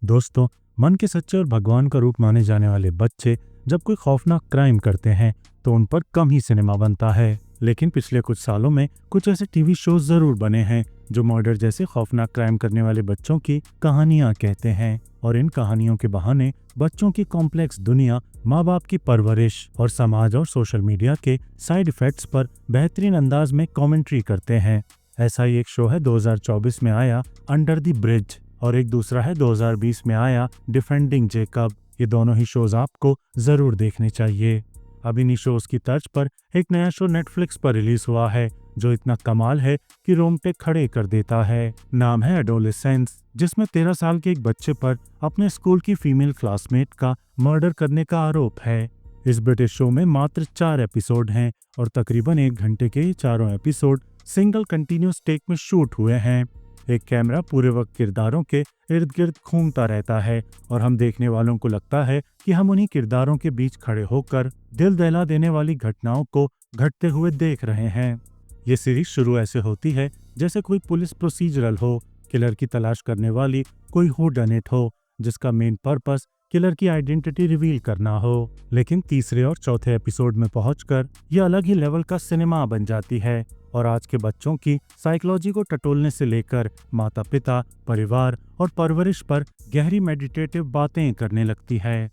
दोस्तों, मन के सच्चे और भगवान का रूप माने जाने वाले बच्चे जब कोई खौफनाक क्राइम करते हैं तो उन पर कम ही सिनेमा बनता है। लेकिन पिछले कुछ सालों में कुछ ऐसे टीवी शोज जरूर बने हैं जो मर्डर जैसे खौफनाक क्राइम करने वाले बच्चों की कहानियां कहते हैं। और इन कहानियों के बहाने बच्चों की कॉम्प्लेक्स दुनिया, माँ बाप की परवरिश और समाज और सोशल मीडिया के साइड इफेक्ट्स पर बेहतरीन अंदाज में कमेंट्री करते हैं। ऐसा ही एक शो है 2024 में आया अंडर द ब्रिज, और एक दूसरा है 2020 में आया डिफेंडिंग जेकब। ये दोनों ही शोज आपको जरूर देखने चाहिए। अब इन्हीं शोज की तर्ज पर एक नया शो नेटफ्लिक्स पर रिलीज हुआ है जो इतना कमाल है कि रोंगटे खड़े कर देता है। नाम है एडोलेसेंस, जिसमें 13 साल के एक बच्चे पर अपने स्कूल की फीमेल क्लासमेट का मर्डर करने का आरोप है। इस ब्रिटिश शो में मात्र 4 एपिसोड हैं और तकरीबन 1 घंटे के ये चारों एपिसोड सिंगल कंटिन्यूस टेक में शूट हुए हैं। एक कैमरा पूरे वक्त किरदारों के इर्द गिर्द घूमता रहता है और हम देखने वालों को लगता है कि हम उन्हीं किरदारों के बीच खड़े होकर दिल दहला देने वाली घटनाओं को घटते हुए देख रहे हैं। ये सीरीज शुरू ऐसे होती है जैसे कोई पुलिस प्रोसीजरल हो, किलर की तलाश करने वाली कोई हूडनेट हो जिसका मेन पर्पस किलर की आइडेंटिटी रिवील करना हो। लेकिन तीसरे और चौथे एपिसोड में पहुंचकर यह अलग ही लेवल का सिनेमा बन जाती है और आज के बच्चों की साइकोलॉजी को टटोलने से लेकर माता पिता, परिवार और परवरिश पर गहरी मेडिटेटिव बातें करने लगती है।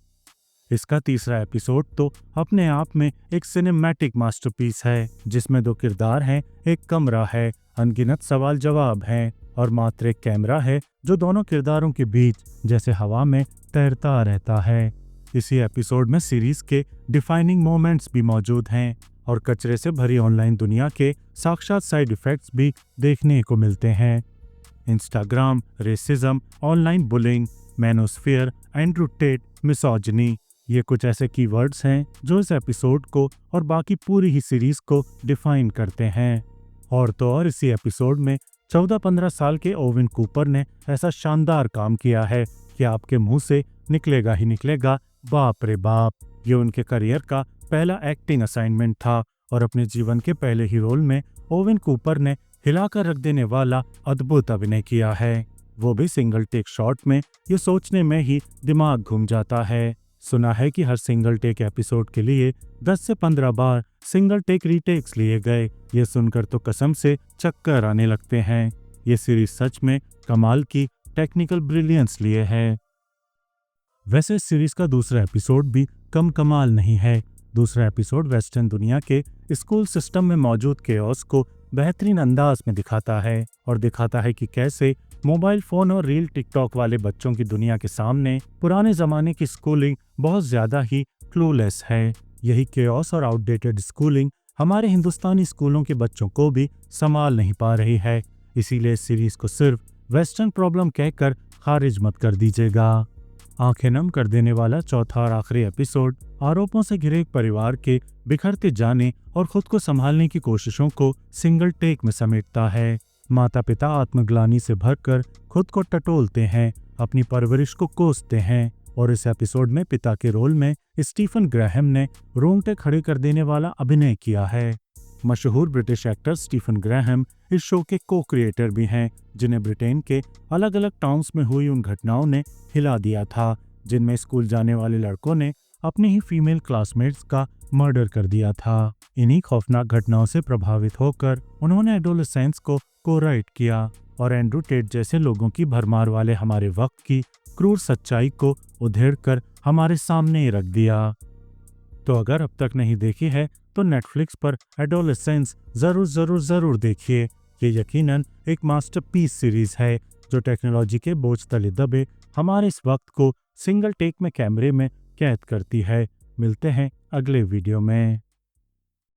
इसका तीसरा एपिसोड तो अपने आप में एक सिनेमैटिक मास्टरपीस है, जिसमें 2 किरदार हैं, एक कमरा है, अनगिनत सवाल जवाब हैं और मात्र एक कैमरा है जो दोनों किरदारों के बीच जैसे हवा में तैरता रहता है। इसी एपिसोड में सीरीज के डिफाइनिंग मोमेंट्स भी मौजूद हैं और कचरे से भरी ऑनलाइन दुनिया के साक्षात साइड इफेक्ट्स भी देखने को मिलते हैं। Instagram, racism, online bullying, manosphere, Andrew Tate, misogyny, ये कुछ ऐसे कीवर्ड्स हैं जो इस एपिसोड को और बाकी पूरी ही सीरीज को डिफाइन करते हैं। और तो और इसी एपिसोड में 14-15 साल के ओवेन कूपर ने ऐसा शानदार काम किया है कि आपके मुंह से निकलेगा ही निकलेगा, बाप रे बाप। ये उनके करियर का पहला एक्टिंग असाइनमेंट था और अपने जीवन के पहले ही रोल में ओवेन कूपर ने हिलाकर रख देने वाला अद्भुत अभिनय किया है, वो भी सिंगल टेक शॉट में। ये सोचने में ही दिमाग घूम जाता है। सुना है कि हर सिंगल टेक एपिसोड के लिए 10 से 15 बार सिंगल टेक रीटेक्स लिए गए। ये सुनकर तो कसम से चक्कर आने लगते हैं। ये सीरीज सच में कमाल की टेक्निकल ब्रिलियंस लिए है। वैसे इस सीरीज का दूसरा एपिसोड भी कम कमाल नहीं है। दूसरा एपिसोड वेस्टर्न दुनिया के स्कूल सिस्टम में मौजूद केओस को बेहतरीन अंदाज में दिखाता है और दिखाता है कि कैसे मोबाइल फोन और रील टिकटॉक वाले बच्चों की दुनिया के सामने पुराने जमाने की स्कूलिंग बहुत ज्यादा ही क्लूलेस है। यही केओस और आउटडेटेड स्कूलिंग हमारे हिंदुस्तानी स्कूलों के बच्चों को भी संभाल नहीं पा रही है। इसीलिए इस सीरीज को सिर्फ वेस्टर्न प्रॉब्लम कहकर खारिज मत कर दीजिएगा। आंखें नम कर देने वाला चौथा और आखिरी एपिसोड आरोपों से घिरे एक परिवार के बिखरते जाने और खुद को संभालने की कोशिशों को सिंगल टेक में समेटता है। माता पिता आत्मग्लानि से भरकर खुद को टटोलते हैं, अपनी परवरिश को कोसते हैं और इस एपिसोड में पिता के रोल में स्टीफन ग्राहम ने रोंगटे खड़े कर देने वाला अभिनय किया है। मशहूर ब्रिटिश एक्टर स्टीफन ग्राहम इस शो के को क्रिएटर भी हैं, जिन्हें ब्रिटेन के अलग अलग टाउन्स में हुई उन घटनाओं ने हिला दिया था जिनमें स्कूल जाने वाले लड़कों ने अपनी ही फीमेल क्लासमेट्स का मर्डर कर दिया था। इन्हीं खौफनाक घटनाओं से प्रभावित होकर उन्होंने एडोलेसेंस को राइट किया और एंड्रू टेट जैसे लोगों की भरमार वाले हमारे वक्त की क्रूर सच्चाई को उधेड़ कर हमारे सामने रख दिया। तो अगर अब तक नहीं देखी है तो नेटफ्लिक्स पर एडोलेसेंस जरूर देखिए। ये यकीनन एक मास्टरपीस सीरीज है जो टेक्नोलॉजी के बोझ तले दबे हमारे इस वक्त को सिंगल टेक में कैमरे में कैद करती है। मिलते हैं अगले वीडियो में।